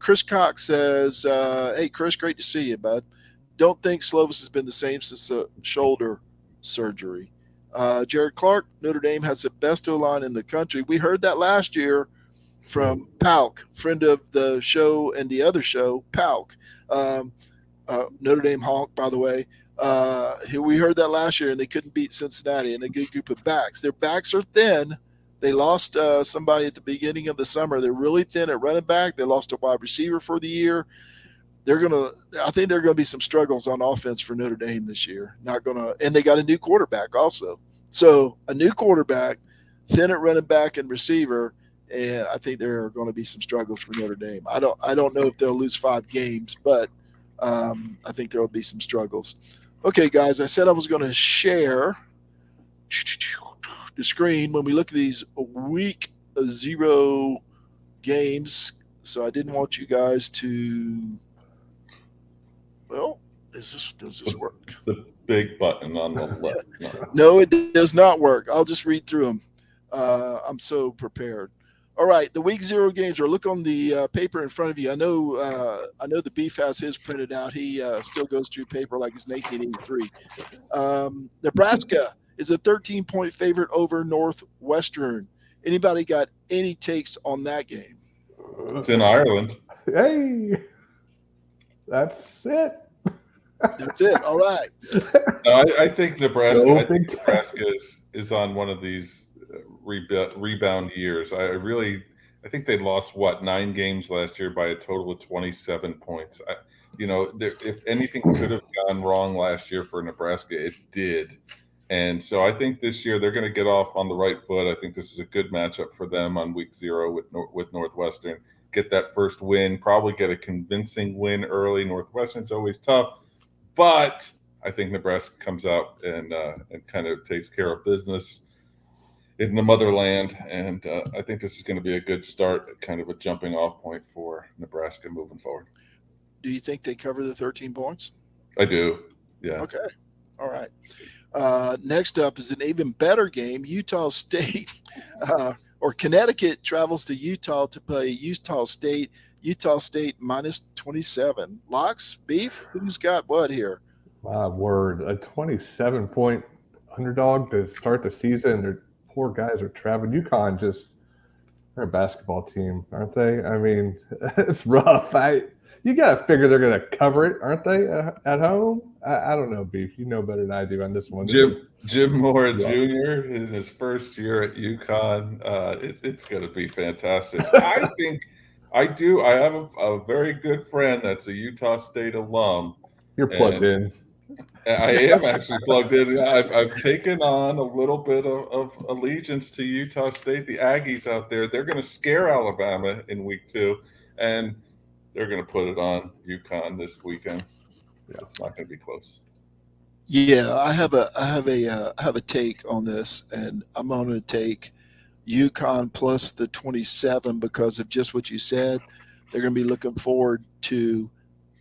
Speaker 2: Chris Cox says, hey, Chris, great to see you, bud. Don't think Slovis has been the same since the shoulder surgery. Jared Clark, Notre Dame has the best O-line in the country. We heard that last year from Pauk, friend of the show and the other show, Pauk. Notre Dame Honk, by the way. We heard that last year, and they couldn't beat Cincinnati and a good group of backs. Their backs are thin. They lost somebody at the beginning of the summer. They're really thin at running back. They lost a wide receiver for the year. I think there are gonna be some struggles on offense for Notre Dame this year. And they got a new quarterback also. So a new quarterback, thin at running back and receiver, and I think there are going to be some struggles for Notre Dame. I don't know if they'll lose 5 games, but I think there will be some struggles. Okay, guys, I said I was going to share the screen when we look at these week 0 games. So I didn't want you guys to. Well, does this work?
Speaker 4: It's the big button on the left.
Speaker 2: No, it does not work. I'll just read through them. I'm so prepared. All right, the week 0 games. Or look on the paper in front of you. I know the Beef has his printed out. He still goes through paper like it's 1983. Nebraska is a 13-point favorite over Northwestern. Anybody got any takes on that game?
Speaker 4: It's in Ireland.
Speaker 3: Hey, that's it.
Speaker 2: That's it. All right.
Speaker 4: No, I think Nebraska is on one of these rebound years. I think they lost 9 games last year by a total of 27 points. If anything could have gone wrong last year for Nebraska, it did. And so I think this year they're going to get off on the right foot. I think this is a good matchup for them on week 0 with Northwestern. Get that first win, probably get a convincing win early. Northwestern's always tough, but I think Nebraska comes out and kind of takes care of business in the motherland. And I think this is going to be a good start, kind of a jumping off point for Nebraska moving forward.
Speaker 2: Do you think they cover the 13 points?
Speaker 4: I do. Yeah.
Speaker 2: Okay. All right. Next up is an even better game. Utah State or Connecticut travels to Utah to play Utah State. Utah State minus 27. Locks, Beef, who's got what here?
Speaker 3: My word, a 27-point underdog to start the season. Their poor guys are traveling. UConn they're a basketball team, aren't they? I mean, it's rough. You got to figure they're going to cover it, aren't they, at home? I don't know, Beef. You know better than I do on this one.
Speaker 4: Jim Moore Jr. is his first year at UConn. It's going to be fantastic. I think I do. I have a very good friend that's a Utah State alum.
Speaker 3: You're plugged in.
Speaker 4: I am actually plugged in. I've taken on a little bit of allegiance to Utah State. The Aggies out there, they're going to scare Alabama in week 2, and they're going to put it on UConn this weekend. Yeah, it's not going to be close.
Speaker 2: Yeah, I have a take on this, and I'm going to take UConn plus the 27 because of just what you said. They're going to be looking forward to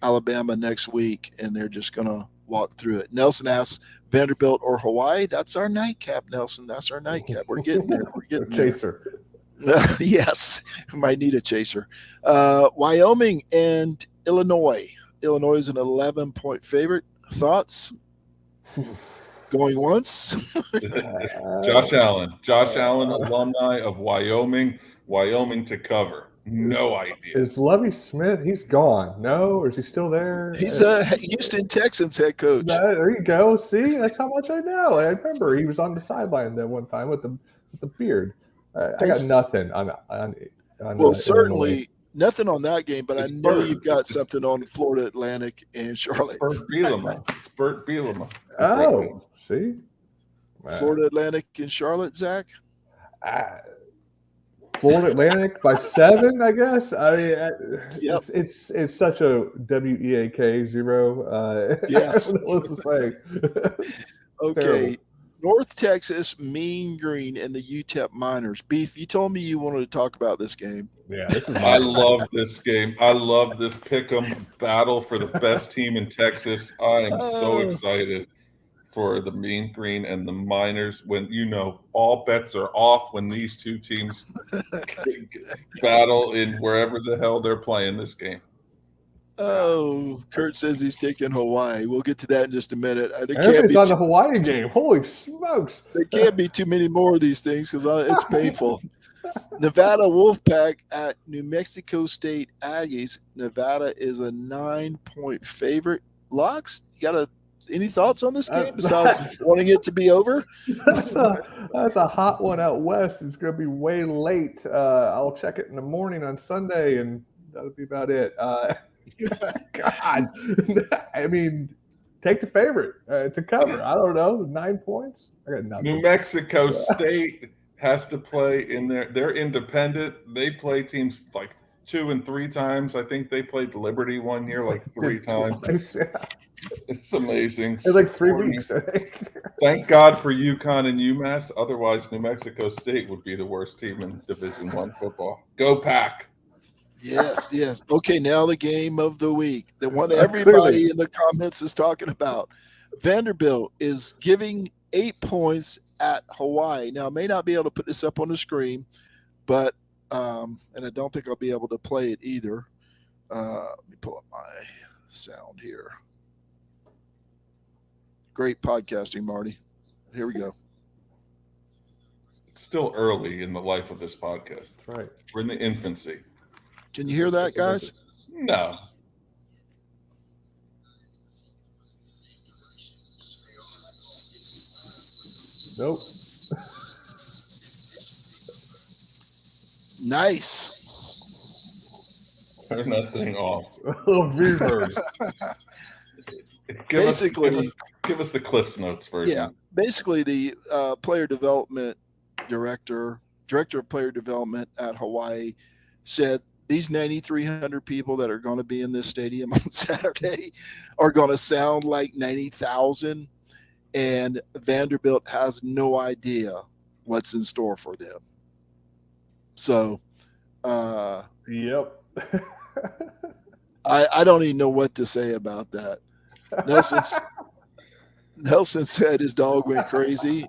Speaker 2: Alabama next week, and they're just going to walk through it. Nelson asks, Vanderbilt or Hawaii? That's our nightcap, Nelson. That's our nightcap. We're getting there. We're getting there.
Speaker 3: Chaser.
Speaker 2: Yes, we might need a chaser. Wyoming and Illinois. Illinois is an 11-point favorite. Thoughts? Going once?
Speaker 4: Josh Allen, alumni of Wyoming to cover. No idea.
Speaker 3: Is Lovie Smith? He's gone. No, or is he still there?
Speaker 2: He's a Houston Texans head coach.
Speaker 3: There you go. See, that's how much I know. I remember he was on the sideline that one time with the beard. I got nothing on
Speaker 2: well, certainly nothing on that game, but I know you've got something on Florida Atlantic and Charlotte.
Speaker 4: It's Bert Bielema.
Speaker 3: Oh, see?
Speaker 2: Florida Atlantic and Charlotte, Zach?
Speaker 3: Florida Atlantic by 7, I guess. I mean,
Speaker 2: yep.
Speaker 3: It's such a WEAK 0.
Speaker 2: Yes.
Speaker 3: I don't know what to say.
Speaker 2: Okay.
Speaker 3: Terrible.
Speaker 2: North Texas, Mean Green, and the UTEP Miners. Beef, you told me you wanted to talk about this game.
Speaker 3: Yeah,
Speaker 4: I love this game. I love this pick'em battle for the best team in Texas. I am so excited for the Mean Green and the Miners when, all bets are off when these two teams battle in wherever the hell they're playing this game.
Speaker 2: Oh, Kurt says he's taking Hawaii. We'll get to that in just a minute.
Speaker 3: Everybody's on the Hawaii game. Holy smokes.
Speaker 2: There can't be too many more of these things because it's painful. Nevada Wolfpack at New Mexico State Aggies. Nevada is a 9-point favorite. Locks, you got any thoughts on this game besides wanting it to be over?
Speaker 3: That's a hot one out west. It's going to be way late. I'll check it in the morning on Sunday, and that'll be about it. God, I mean, take the favorite to cover. I don't know, 9 points. I got nothing.
Speaker 4: New Mexico State has to play in they're independent. They play teams like 2 and 3 times. I think they played Liberty one year like 3 times. It's amazing.
Speaker 3: It's like 3 weeks, I think.
Speaker 4: Thank God for UConn and UMass. Otherwise, New Mexico State would be the worst team in Division I football. Go Pack.
Speaker 2: Yes. Okay, now the game of the week. The one everybody in the comments is talking about. Vanderbilt is giving 8 points at Hawaii. Now, I may not be able to put this up on the screen, but and I don't think I'll be able to play it either. Let me pull up my sound here. Great podcasting, Marty. Here we go.
Speaker 4: It's still early in the life of this podcast.
Speaker 3: That's right.
Speaker 4: We're in the infancy.
Speaker 2: Can you hear that, guys?
Speaker 4: No.
Speaker 3: Nope.
Speaker 2: Nice.
Speaker 4: Turn that thing off.
Speaker 3: Oh, reverb.
Speaker 4: Give us the Cliff's Notes version.
Speaker 2: Yeah, basically the player development director of player development at Hawaii said these 9,300 people that are going to be in this stadium on Saturday are going to sound like 90,000, and Vanderbilt has no idea what's in store for them. So,
Speaker 3: yep.
Speaker 2: I don't even know what to say about that. Nelson said his dog went crazy.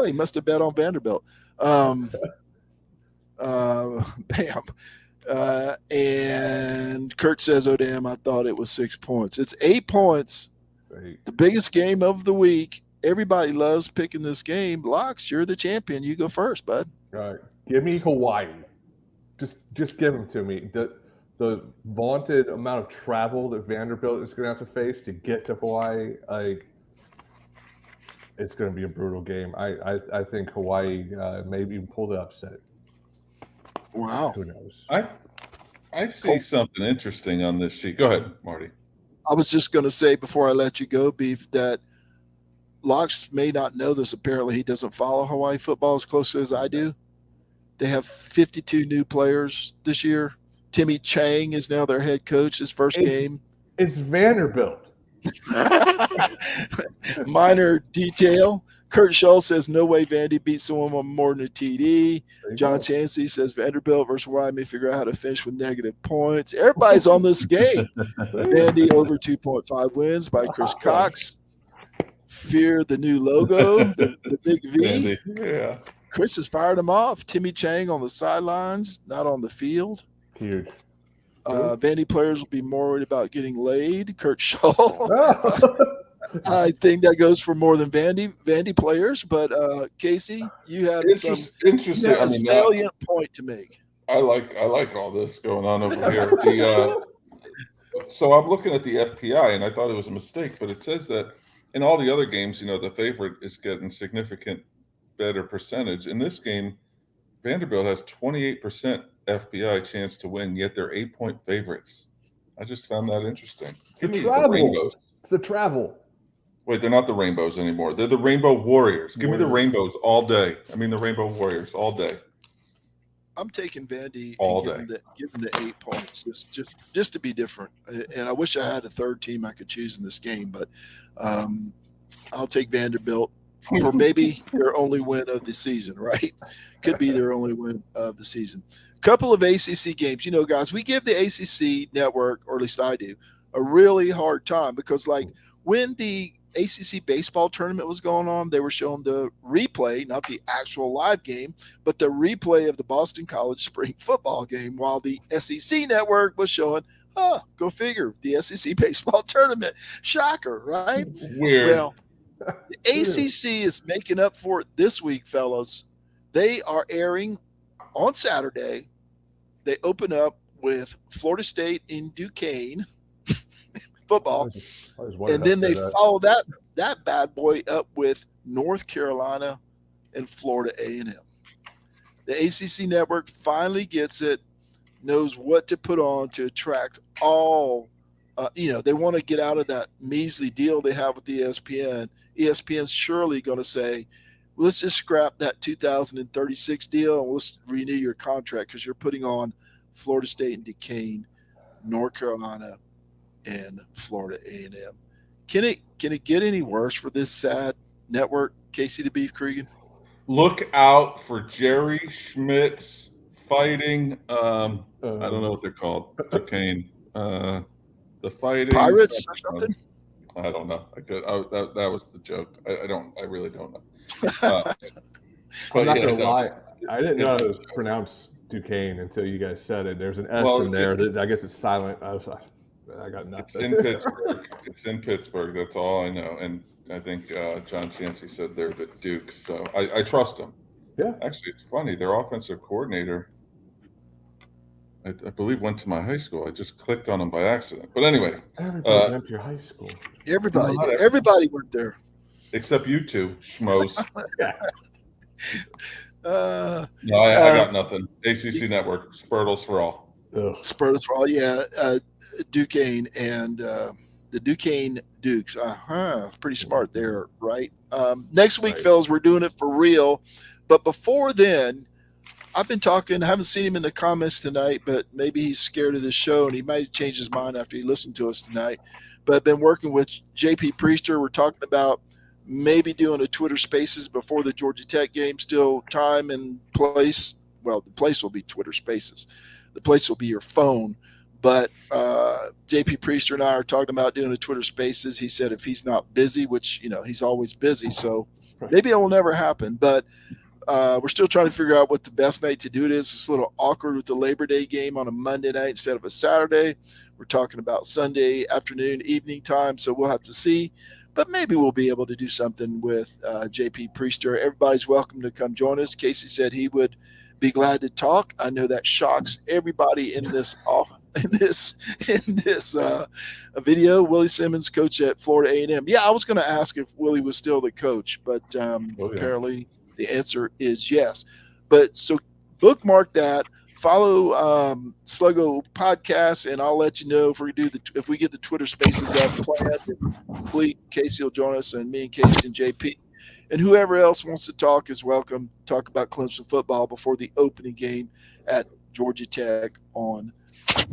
Speaker 2: He must have bet on Vanderbilt. Bam. And Kurt says, oh, damn, I thought it was 6 points. It's 8 points. The biggest game of the week. Everybody loves picking this game. Locks, you're the champion. You go first, bud.
Speaker 3: All right. Give me Hawaii. Just give them to me. The vaunted amount of travel that Vanderbilt is going to have to face to get to Hawaii, it's going to be a brutal game. I think Hawaii maybe even pull the upset.
Speaker 2: Wow.
Speaker 3: Who knows?
Speaker 4: I see something interesting on this sheet. Go ahead, Marty.
Speaker 2: I was just going to say before I let you go, Beef, that Locks may not know this. Apparently, he doesn't follow Hawaii football as closely as I do. They have 52 new players this year. Timmy Chang is now their head coach, his first game.
Speaker 3: It's Vanderbilt.
Speaker 2: Minor detail. Kurt Schultz says, no way Vandy beats someone on more than a TD. John Chansey says, Vanderbilt versus Hawaii may figure out how to finish with negative points. Everybody's on this game. Vandy over 2.5 wins by Chris Cox. Fear the new logo, the big V.
Speaker 4: Vandy. Yeah.
Speaker 2: Chris has fired him off. Timmy Chang on the sidelines, not on the field.
Speaker 3: Huge.
Speaker 2: Vandy players will be more worried about getting laid. Kurt Schultz. I think that goes for more than Vandy players. But Casey, you had
Speaker 4: interesting.
Speaker 2: a salient point to make.
Speaker 4: I like all this going on over here. So I'm looking at the FPI, and I thought it was a mistake, but it says that in all the other games, the favorite is getting significant better percentage. In this game, Vanderbilt has 28% FPI chance to win, yet they're 8-point favorites. I just found that interesting. Give me the Rainbows.
Speaker 3: It's the travel.
Speaker 4: Wait, they're not the Rainbows anymore. They're the Rainbow Warriors. Give me the Rainbows all day. I mean the Rainbow Warriors all day.
Speaker 2: I'm taking Vandy
Speaker 4: all
Speaker 2: and giving the 8 points just to be different. And I wish I had a third team I could choose in this game, but I'll take Vanderbilt for maybe their only win of the season, right? Could be their only win of the season. Couple of ACC games. Guys, we give the ACC network, or at least I do, a really hard time because, when the ACC baseball tournament was going on, they were showing the replay, not the actual live game, but the replay of the Boston College spring football game, while the SEC network was showing, go figure, the SEC baseball tournament. Shocker, right?
Speaker 4: Weird.
Speaker 2: Well, the ACC is making up for it this week, fellas. They are airing on Saturday. They open up with Florida State in Duquesne football, and then they follow that bad boy up with North Carolina and Florida A&M. The ACC network finally gets it, knows what to put on to attract all they want to get out of that measly deal they have with ESPN. ESPN's surely going to say, let's just scrap that 2036 deal and let's renew your contract because you're putting on Florida State and Duquesne, North Carolina, and Florida A&M. Can it get any worse for this sad network, Casey the Beef Cregan?
Speaker 4: Look out for Jerry Schmidt's fighting. I don't know what they're called. Duquesne. The fighting
Speaker 2: Pirates or something?
Speaker 4: I don't know. That was the joke. I really don't know.
Speaker 3: I'm not gonna lie. I didn't know it was pronounced Duquesne until you guys said it. There's an S in there. I guess it's silent. I got nothing.
Speaker 4: It's in Pittsburgh. It's in Pittsburgh. That's all I know. And I think John Chansey said they're the Dukes, so I trust them.
Speaker 3: Yeah.
Speaker 4: Actually, it's funny. Their offensive coordinator, I believe, went to my high school. I just clicked on him by accident. But anyway.
Speaker 3: Everybody went to your high school.
Speaker 2: Everybody went there.
Speaker 4: Except you two, schmoes.
Speaker 3: Yeah.
Speaker 4: No, I got nothing. ACC Network, Spurtles for all.
Speaker 2: Spurtles for all, yeah. Duquesne and the Duquesne Dukes. Pretty smart there, right? Next week, fellas, we're doing it for real. But before then, I've been talking. I haven't seen him in the comments tonight, but maybe he's scared of this show, and he might change his mind after he listened to us tonight. But I've been working with JP Priester. We're talking about maybe doing a Twitter Spaces before the Georgia Tech game. Still time and place. Well, the place will be Twitter Spaces. The place will be your phone. But JP Priester and I are talking about doing a Twitter Spaces. He said if he's not busy, which, he's always busy, so maybe it will never happen. But we're still trying to figure out what the best night to do it is. It's a little awkward with the Labor Day game on a Monday night instead of a Saturday. We're talking about Sunday afternoon, evening time, so we'll have to see. But maybe we'll be able to do something with JP Priester. Everybody's welcome to come join us. Casey said he would be glad to talk. I know that shocks everybody in this video. Willie Simmons, coach at Florida A&M. Yeah, I was going to ask if Willie was still the coach, but apparently the answer is yes. But so bookmark that. Follow Sluggo podcast, and I'll let you know if we get the Twitter Spaces up planned. Hopefully, Casey will join us, and me and Casey and JP, and whoever else wants to talk is welcome. Talk about Clemson football before the opening game at Georgia Tech on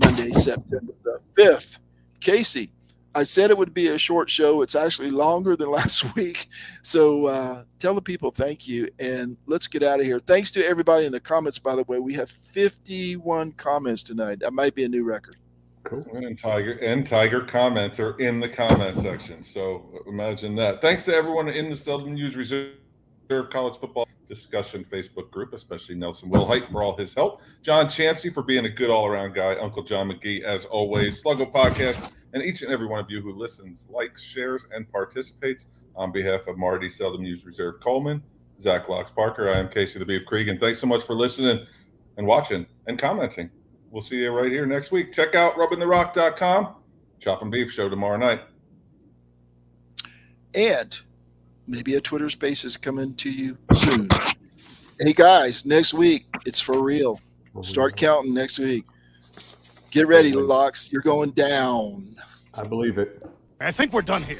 Speaker 2: Monday, September the 5th. Casey, I said it would be a short show. It's actually longer than last week. So tell the people thank you, and let's get out of here. Thanks to everybody in the comments, by the way. We have 51 comments tonight. That might be a new record.
Speaker 3: Cool.
Speaker 4: And Tiger comments are in the comment section. So imagine that. Thanks to everyone in the Seldom Used Reserve College Football Discussion Facebook group, especially Nelson Wilhite for all his help. John Chansey for being a good all-around guy. Uncle John McGee, as always. Sluggo Podcast. And each and every one of you who listens, likes, shares, and participates. On behalf of Marty Seldom Used Reserve Coleman, Zach Locks Parker, I am Casey the Beef Cregan. Thanks so much for listening and watching and commenting. We'll see you right here next week. Check out rubbingtherock.com. Chop and Beef show tomorrow night.
Speaker 2: And maybe a Twitter Space is coming to you soon. Hey, guys, next week, it's for real. Start counting next week. Get ready, Locks. You're going down.
Speaker 3: I believe it.
Speaker 1: I think we're done here.